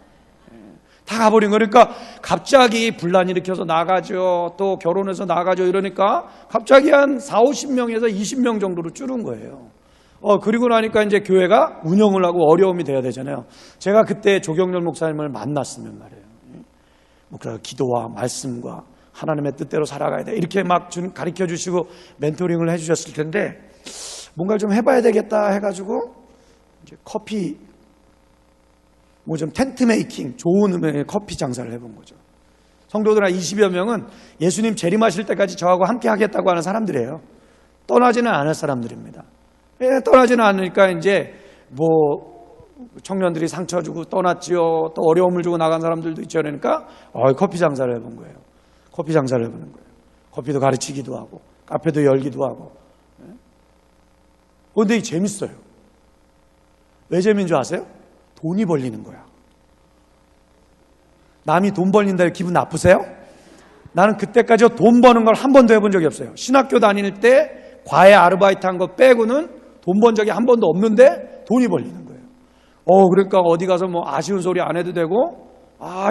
[SPEAKER 1] 다 가버린 거니까 갑자기 분란 일으켜서 나가죠. 또 결혼해서 나가죠. 이러니까 갑자기 한 40, 50명에서 20명 정도로 줄은 거예요. 그리고 나니까 이제 교회가 운영을 하고 어려움이 돼야 되잖아요. 제가 그때 조경렬 목사님을 만났으면 말이에요. 목사가 기도와 말씀과 하나님의 뜻대로 살아가야 돼. 이렇게 막 가르쳐 주시고 멘토링을 해 주셨을 텐데 뭔가를 좀 해봐야 되겠다 해가지고 이제 커피 좀 텐트 메이킹, 좋은 커피 장사를 해본 거죠. 성도들 한 20여 명은 예수님 재림하실 때까지 저하고 함께 하겠다고 하는 사람들이에요. 떠나지는 않을 사람들입니다. 떠나지는 않으니까 이제 청년들이 상처 주고 떠났지요. 또 어려움을 주고 나간 사람들도 있죠. 그러니까 커피 장사를 해본 거예요. 커피 장사를 해보는 거예요. 커피도 가르치기도 하고 카페도 열기도 하고. 그런데 재밌어요. 왜 재미인 줄 아세요? 돈이 벌리는 거야. 남이 돈 벌린다 기분 나쁘세요? 나는 그때까지 돈 버는 걸 한 번도 해본 적이 없어요. 신학교 다닐 때 과외 아르바이트 한 거 빼고는 돈 번 적이 한 번도 없는데 돈이 벌리는 거예요. 그러니까 어디 가서 아쉬운 소리 안 해도 되고,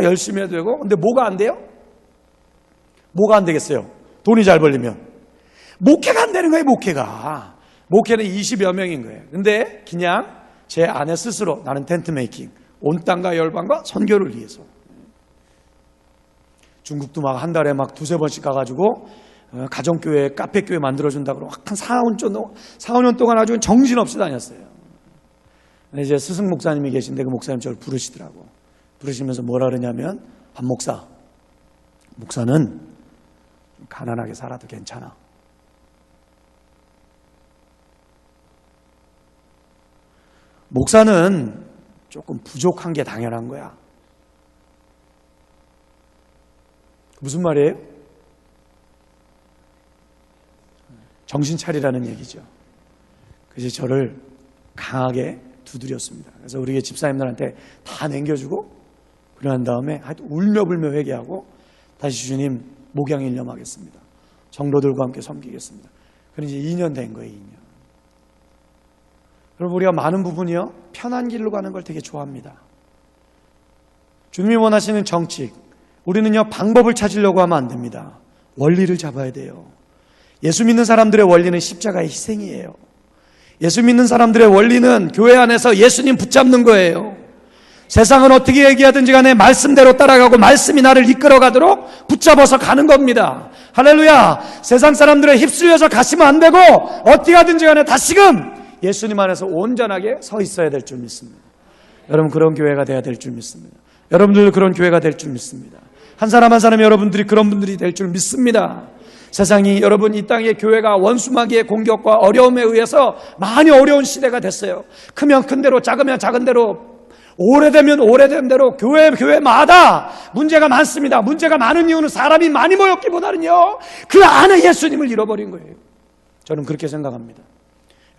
[SPEAKER 1] 열심히 해도 되고, 근데 뭐가 안 돼요? 뭐가 안 되겠어요? 돈이 잘 벌리면. 목회가 안 되는 거예요, 목회가. 목회는 20여 명인 거예요. 근데 그냥 제 아내 스스로 나는 텐트 메이킹, 온 땅과 열방과 선교를 위해서. 중국도 막 한 달에 막 2-3번씩 가가지고 가정교회, 카페교회 만들어준다고 한 4-5년 동안 아주 정신없이 다녔어요. 근데 이제 스승 목사님이 계신데 그 목사님 저를 부르시더라고. 부르시면서 뭐라 그러냐면, 한 목사는 가난하게 살아도 괜찮아. 목사는 조금 부족한 게 당연한 거야. 무슨 말이에요? 정신 차리라는 얘기죠. 그래서 저를 강하게 두드렸습니다. 그래서 우리 집사님들한테 다 남겨주고, 그러한 다음에 하여튼 울며불며 회개하고 다시 주님 목양 일념하겠습니다. 정로들과 함께 섬기겠습니다. 그런 이제 2년 된 거예요, 2년. 여러분, 우리가 많은 부분이요, 편한 길로 가는 걸 되게 좋아합니다. 주님이 원하시는 정칙, 우리는요, 방법을 찾으려고 하면 안 됩니다. 원리를 잡아야 돼요. 예수 믿는 사람들의 원리는 십자가의 희생이에요. 예수 믿는 사람들의 원리는 교회 안에서 예수님 붙잡는 거예요. 세상은 어떻게 얘기하든지 간에 말씀대로 따라가고 말씀이 나를 이끌어가도록 붙잡아서 가는 겁니다. 할렐루야. 세상 사람들의 휩쓸려서 가시면 안 되고 어떻게 하든지 간에 다시금 예수님 안에서 온전하게 서 있어야 될 줄 믿습니다. 여러분, 그런 교회가 돼야 될 줄 믿습니다. 여러분들도 그런 교회가 될 줄 믿습니다. 한 사람 한 사람 여러분들이 그런 분들이 될 줄 믿습니다. 세상이, 여러분, 이 땅의 교회가 원수마귀의 공격과 어려움에 의해서 많이 어려운 시대가 됐어요. 크면 큰 대로, 작으면 작은 대로, 오래되면 오래된 대로 교회마다 문제가 많습니다. 문제가 많은 이유는 사람이 많이 모였기보다는요, 그 안에 예수님을 잃어버린 거예요. 저는 그렇게 생각합니다.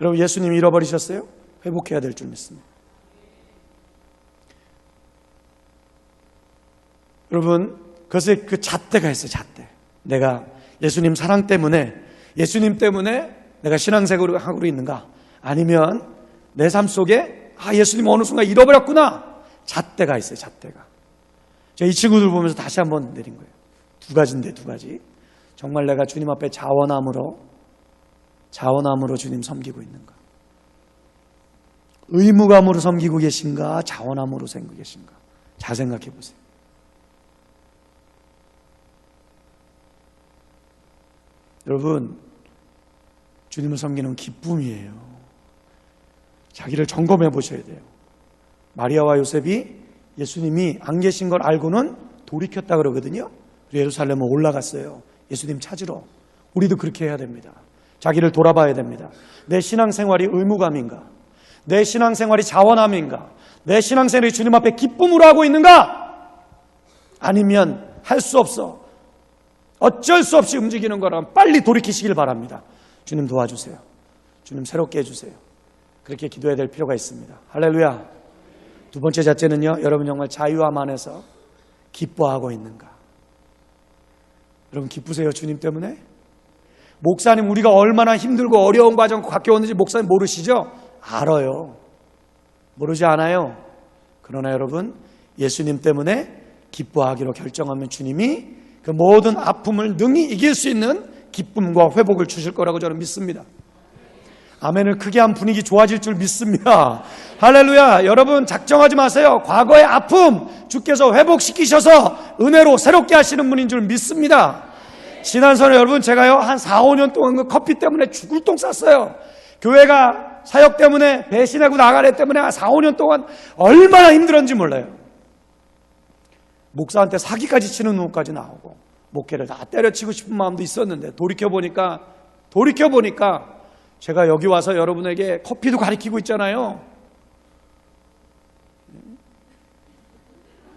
[SPEAKER 1] 여러분, 예수님 잃어버리셨어요? 회복해야 될 줄 믿습니다. 여러분, 그것에 그 잣대가 있어요. 잣대. 내가 예수님 사랑 때문에, 예수님 때문에 내가 신앙생활을 하고 있는가? 아니면 내 삶 속에 예수님 어느 순간 잃어버렸구나. 잣대가 있어요. 잣대가. 제가 이 친구들 보면서 다시 한번 내린 거예요. 두 가지인데, 두 가지. 정말 내가 주님 앞에 자원함으로 주님 섬기고 있는가? 의무감으로 섬기고 계신가? 자원함으로 섬기고 계신가? 잘 생각해 보세요. 여러분, 주님을 섬기는 기쁨이에요. 자기를 점검해 보셔야 돼요. 마리아와 요셉이 예수님이 안 계신 걸 알고는 돌이켰다 그러거든요. 예루살렘에 올라갔어요. 예수님 찾으러. 우리도 그렇게 해야 됩니다. 자기를 돌아봐야 됩니다. 내 신앙생활이 의무감인가? 내 신앙생활이 자원함인가? 내 신앙생활이 주님 앞에 기쁨으로 하고 있는가? 아니면 할 수 없어, 어쩔 수 없이 움직이는 거라면 빨리 돌이키시길 바랍니다. 주님 도와주세요. 주님 새롭게 해주세요. 그렇게 기도해야 될 필요가 있습니다. 할렐루야. 두 번째 잣대는요, 여러분 정말 자유함 안에서 기뻐하고 있는가? 여러분 기쁘세요? 주님 때문에? 목사님, 우리가 얼마나 힘들고 어려운 과정 겪어왔는지 목사님 모르시죠? 알아요. 모르지 않아요. 그러나 여러분, 예수님 때문에 기뻐하기로 결정하면 주님이 그 모든 아픔을 능히 이길 수 있는 기쁨과 회복을 주실 거라고 저는 믿습니다. 아멘을 크게 한 분위기 좋아질 줄 믿습니다. 할렐루야. 여러분 작정하지 마세요. 과거의 아픔 주께서 회복시키셔서 은혜로 새롭게 하시는 분인 줄 믿습니다. 지난번에 여러분 제가요 한 4, 5년 동안 그 커피 때문에 죽을 똥 쌌어요. 교회가 사역 때문에 배신하고 나가래 때문에 한 4, 5년 동안 얼마나 힘들었는지 몰라요. 목사한테 사기까지 치는 놈까지 나오고 목회를 다 때려치고 싶은 마음도 있었는데 돌이켜보니까 제가 여기 와서 여러분에게 커피도 가르치고 있잖아요.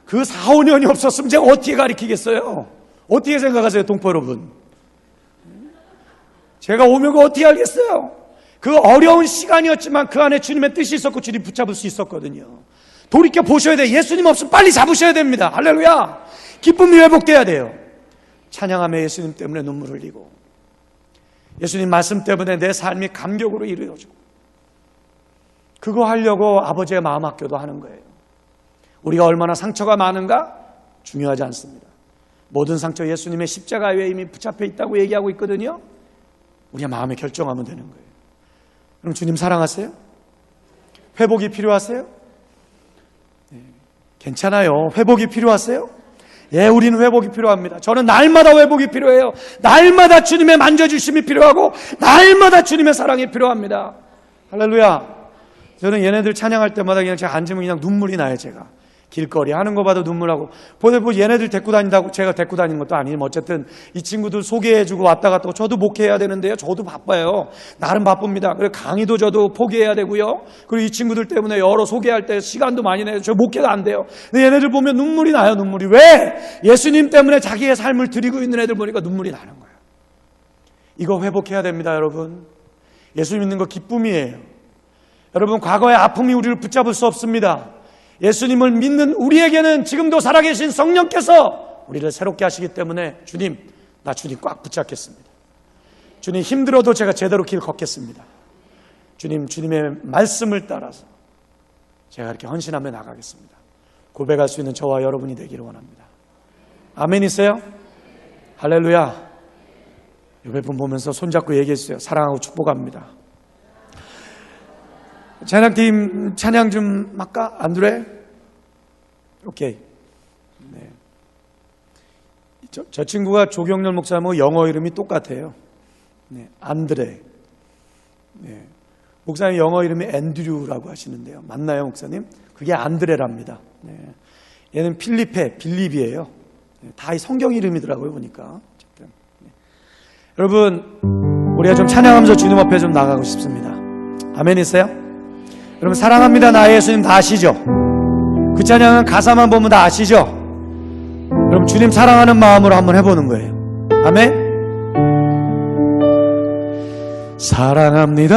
[SPEAKER 1] 그 4, 5년이 없었으면 제가 어떻게 가르치겠어요? 어떻게 생각하세요, 동포 여러분? 제가 오면 그거 어떻게 알겠어요? 그 어려운 시간이었지만 그 안에 주님의 뜻이 있었고 주님 붙잡을 수 있었거든요. 돌이켜 보셔야 돼요. 예수님 없으면 빨리 잡으셔야 됩니다. 할렐루야. 기쁨이 회복돼야 돼요. 찬양하며 예수님 때문에 눈물 흘리고 예수님 말씀 때문에 내 삶이 감격으로 이루어지고 그거 하려고 아버지의 마음 아껴도 하는 거예요. 우리가 얼마나 상처가 많은가? 중요하지 않습니다. 모든 상처 예수님의 십자가에 이미 붙잡혀 있다고 얘기하고 있거든요. 우리가 마음에 결정하면 되는 거예요. 그럼 주님 사랑하세요? 회복이 필요하세요? 네, 괜찮아요. 회복이 필요하세요? 예, 우리는 회복이 필요합니다. 저는 날마다 회복이 필요해요. 날마다 주님의 만져주심이 필요하고 날마다 주님의 사랑이 필요합니다. 할렐루야. 저는 얘네들 찬양할 때마다 그냥 제가 앉으면 그냥 눈물이 나요. 제가 길거리 하는 거 봐도 눈물하고 얘네들 데리고 다닌다고 제가 데리고 다니는 것도 아니면 어쨌든 이 친구들 소개해주고 왔다 갔다 저도 목회해야 되는데요. 저도 바빠요. 나름 바쁩니다. 그리고 강의도 저도 포기해야 되고요. 그리고 이 친구들 때문에 여러 소개할 때 시간도 많이 내요. 저 목회도 안 돼요. 근데 얘네들 보면 눈물이 나요. 눈물이. 왜? 예수님 때문에 자기의 삶을 드리고 있는 애들 보니까 눈물이 나는 거예요. 이거 회복해야 됩니다. 여러분. 예수 믿는 거 기쁨이에요. 여러분 과거의 아픔이 우리를 붙잡을 수 없습니다. 예수님을 믿는 우리에게는 지금도 살아계신 성령께서 우리를 새롭게 하시기 때문에 주님, 나 주님 꽉 붙잡겠습니다. 주님 힘들어도 제가 제대로 길 걷겠습니다. 주님의 말씀을 따라서 제가 이렇게 헌신하며 나가겠습니다. 고백할 수 있는 저와 여러분이 되기를 원합니다. 아멘이세요? 할렐루야. 옆에 분 보면서 손잡고 얘기해 주세요. 사랑하고 축복합니다. 찬양팀 찬양 좀 할까? 안드레? 오케이. 네. 저 친구가 조경렬 목사님하고 영어 이름이 똑같아요. 네, 안드레. 네. 목사님 영어 이름이 앤드류라고 하시는데요. 맞나요, 목사님? 그게 안드레랍니다. 네. 얘는 빌립이에요. 네, 다 이 성경 이름이더라고요, 보니까. 어쨌든. 네. 여러분, 우리가 좀 찬양하면서 주님 앞에 좀 나가고 싶습니다. 아멘이세요? 여러분, 사랑합니다 나의 예수님 다 아시죠? 그 찬양은 가사만 보면 다 아시죠? 여러분, 주님 사랑하는 마음으로 한번 해보는 거예요. 아멘? 사랑합니다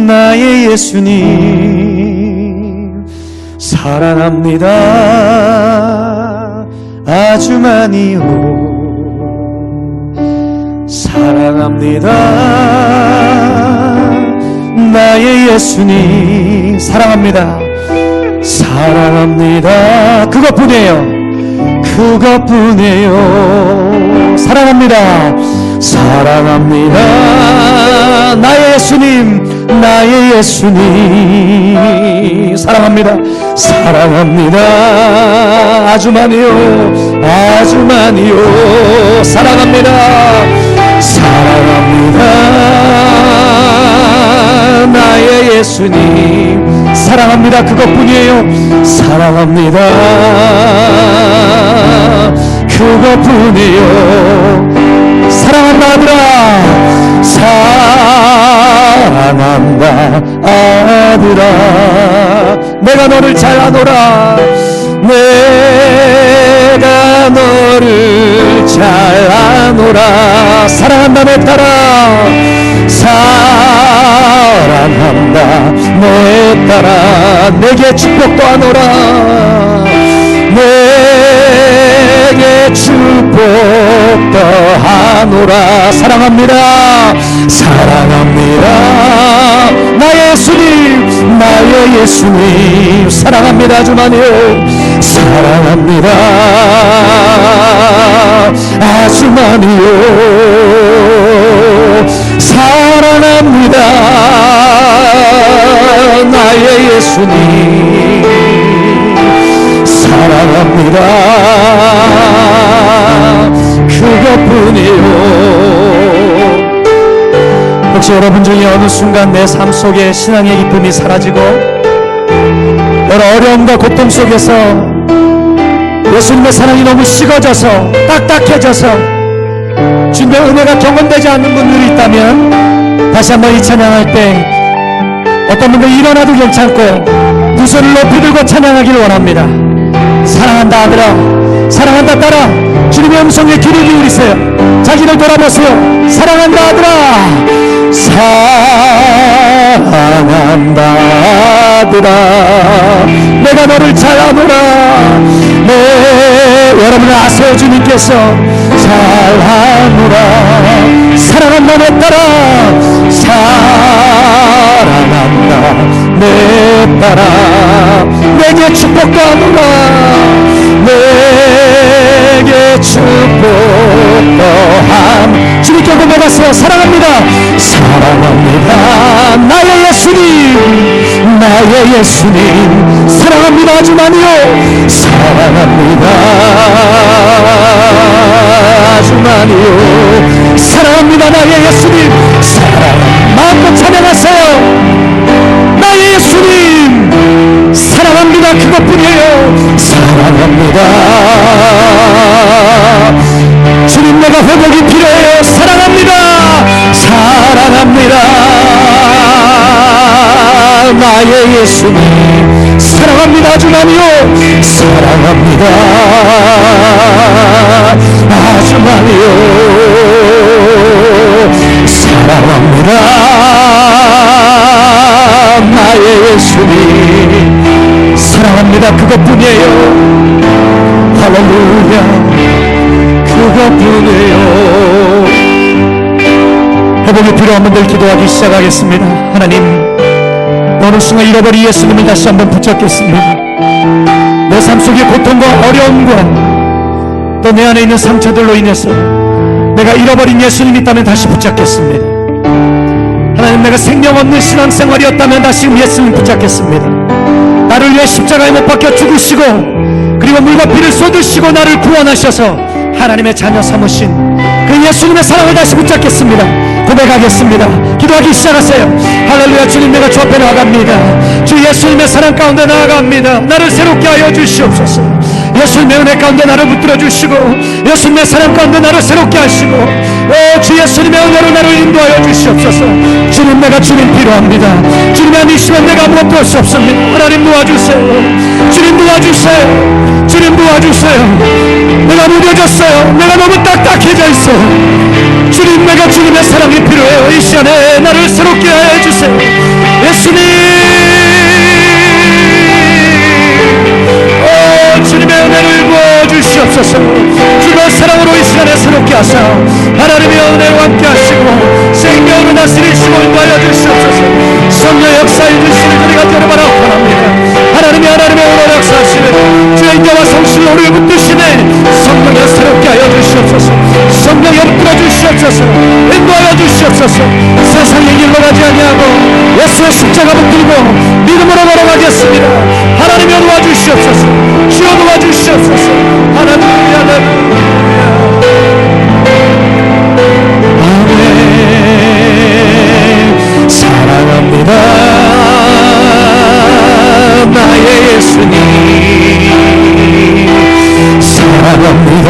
[SPEAKER 1] 나의 예수님 사랑합니다 아주 많이요 사랑합니다 나의 예수님 사랑합니다 사랑합니다 그것뿐이에요 그것뿐이에요 사랑합니다 사랑합니다 나의 예수님 나의 예수님 사랑합니다 사랑합니다 아주 많이요 아주 많이요 사랑합니다 사랑합니다 나의 예수님 사랑합니다 그것뿐이에요 사랑합니다 그것뿐이에요 사랑한다 아들아 사랑한다 아들아 내가 너를 잘 아노라 내가 너를 잘 아노라 사랑한다 내 딸아 사랑한다 내 딸아 내게 축복도 하노라 내게 축복도 하노라 사랑합니다 사랑합니다 나의 예수님 나의 예수님 사랑합니다 아주 많이요 사랑합니다 아주 많이요 사랑합니다 나의 예수님 사랑합니다 그것뿐이요 혹시 여러분 중에 어느 순간 내 삶 속에 신앙의 기쁨이 사라지고 여러 어려움과 고통 속에서 예수님의 사랑이 너무 식어져서 딱딱해져서 주님의 은혜가 경험되지 않는 분들이 있다면 다시 한번 이 찬양할 때 어떤 분들 일어나도 괜찮고 두 손을 높이 들고 찬양하기를 원합니다. 사랑한다 아들아 사랑한다 딸아 주님의 음성에 귀를 기울이세요. 자기를 돌아보세요. 사랑한다 아들아 사랑한다 아들아 내가 너를 잘 아노라 여러분을 아세요. 주님께서 잘 아노라 사랑한다 내 딸아 사랑한다 내 딸아 내게 축복도 하노라 내게 축복도 함 주님께 고백하세요. 사랑합니다 사랑합니다 나의 예수님 나의 예수님 사랑합니다 아주 많이요 사랑합니다 아주 많이요 사랑합니다 나의 예수님 사랑 마음껏 찬양하세요. 나의 예수님 사랑합니다 그것뿐이에요. 사랑합니다 주님 내가 회복이 필요해요. 사랑합니다 사랑합니다 나의 예수님 사랑합니다 아주 많이요 사랑합니다 아주 많이요 사랑합니다 나의 예수님 사랑합니다 그것뿐이에요. 할렐루야 그것뿐이에요. 회복이 필요한 분들 기도하기 시작하겠습니다. 하나님, 어느 순간 잃어버린 예수님을 다시 한번 붙잡겠습니다. 내 삶 속의 고통과 어려움과 또 내 안에 있는 상처들로 인해서 내가 잃어버린 예수님이 있다면 다시 붙잡겠습니다. 하나님, 내가 생명 없는 신앙생활이었다면 다시 예수님 붙잡겠습니다. 나를 위해 십자가에 못 박혀 죽으시고 그리고 물과 피를 쏟으시고 나를 구원하셔서 하나님의 자녀 삼으신 그 예수님의 사랑을 다시 붙잡겠습니다. 고백하겠습니다. 기도하기 시작하세요. 할렐루야. 주님, 내가 주 앞에 나아갑니다. 주 예수님의 사랑 가운데 나아갑니다. 나를 새롭게 하여 주시옵소서. 예수님의 은혜 가운데 나를 붙들어 주시고 예수님의 사랑 가운데 나를 새롭게 하시고 주 예수님의 은혜로 나를 인도하여 주시옵소서. 주님, 내가 주님 필요합니다. 주님이 아니시면 내가 아무것도 할 수 없습니다. 하나님 도와주세요. 주님 도와주세요. 주님 도와주세요. 내가 무뎌졌어요. 내가 너무 딱딱해져 있어요. 주님, 내가 주님의 사랑이 필요해요. 이 시간에 나를 새롭게 해주세요. 예수님, 주님의 은혜를 부어주시옵소서. 주의 사랑으로 이 시간에 새롭게 하사 하나님의 은혜와 함께 하시고 생명을 다스리시고 인도하여 주시옵소서. 성령 역사해 주시는 우리가 여러 번 합니다. 하나님의 은혜로 역사하시는 주의 인자와 성실로 우리를 붙드시네. 성령을 새롭게 하여 주시옵소서. 성령에 붙들어 주시옵소서. 인도하여 주시옵소서. 세상의 길로 가지 아니하고 예수의 십자가 붙들고 믿음으로 걸어가겠습니다. 하나님이 도와주시옵소서. 주여 도와주시옵소서. 할렐루야, 할렐루야. 아멘. 사랑합니다, 나의 예수님. 사랑합니다,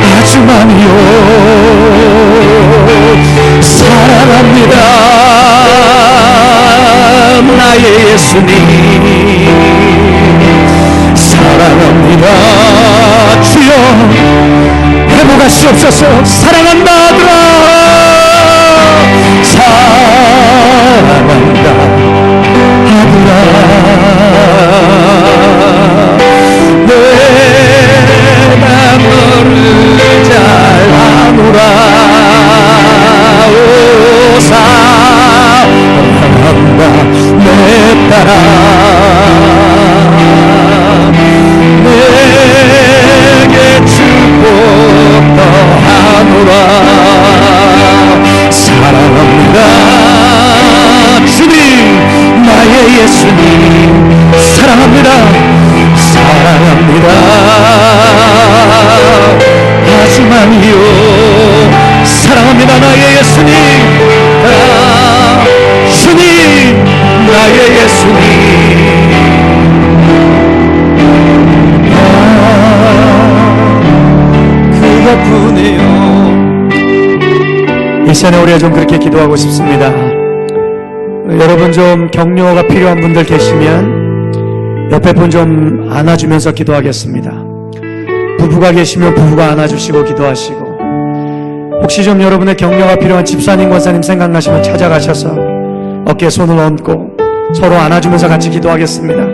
[SPEAKER 1] 아주 많이요. 사랑합니다, 나의 예수님. 사랑합니다, 주여 회복하시옵소서. 사랑한다 아들아. 사랑한다 아들아. 내가 너를 잘 아노라. 오, 사랑한다 내 딸아. 내게 축복 더하노라. 사랑합니다, 주님, 나의 예수님. 사랑합니다, 사랑합니다, 아주 많이요. 사랑합니다, 나의 예수님. 아, 주님, 나의 예수님. 그것뿐이요. 이 시간에 우리가 좀 그렇게 기도하고 싶습니다. 여러분, 좀 격려가 필요한 분들 계시면 옆에 분 좀 안아주면서 기도하겠습니다. 부부가 계시면 부부가 안아주시고 기도하시고, 혹시 좀 여러분의 격려가 필요한 집사님, 권사님 생각나시면 찾아가셔서 어깨에 손을 얹고 서로 안아주면서 같이 기도하겠습니다.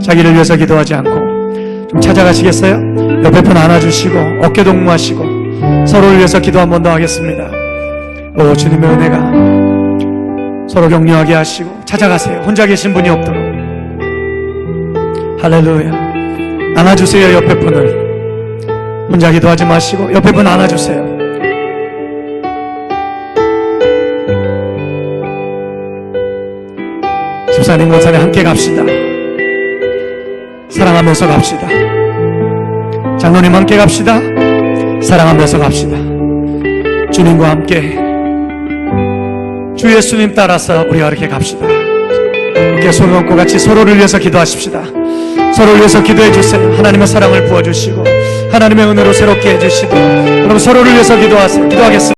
[SPEAKER 1] 자기를 위해서 기도하지 않고 좀 찾아가시겠어요? 옆에 분 안아주시고 어깨 동무하시고 서로를 위해서 기도 한 번 더 하겠습니다. 오, 주님의 은혜가 서로 격려하게 하시고 찾아가세요. 혼자 계신 분이 없도록. 할렐루야. 안아주세요, 옆에 분을. 혼자 기도하지 마시고 옆에 분 안아주세요. 집사님, 권사님 함께 갑시다. 사랑하면서 갑시다. 장로님 함께 갑시다. 사랑하면서 갑시다. 주님과 함께 주 예수님 따라서 우리가 이렇게 갑시다. 이렇게 손을 얹고 같이 서로를 위해서 기도하십시다. 서로를 위해서 기도해 주세요. 하나님의 사랑을 부어주시고 하나님의 은혜로 새롭게 해주시고, 여러분 서로를 위해서 기도하세요. 기도하겠습니다.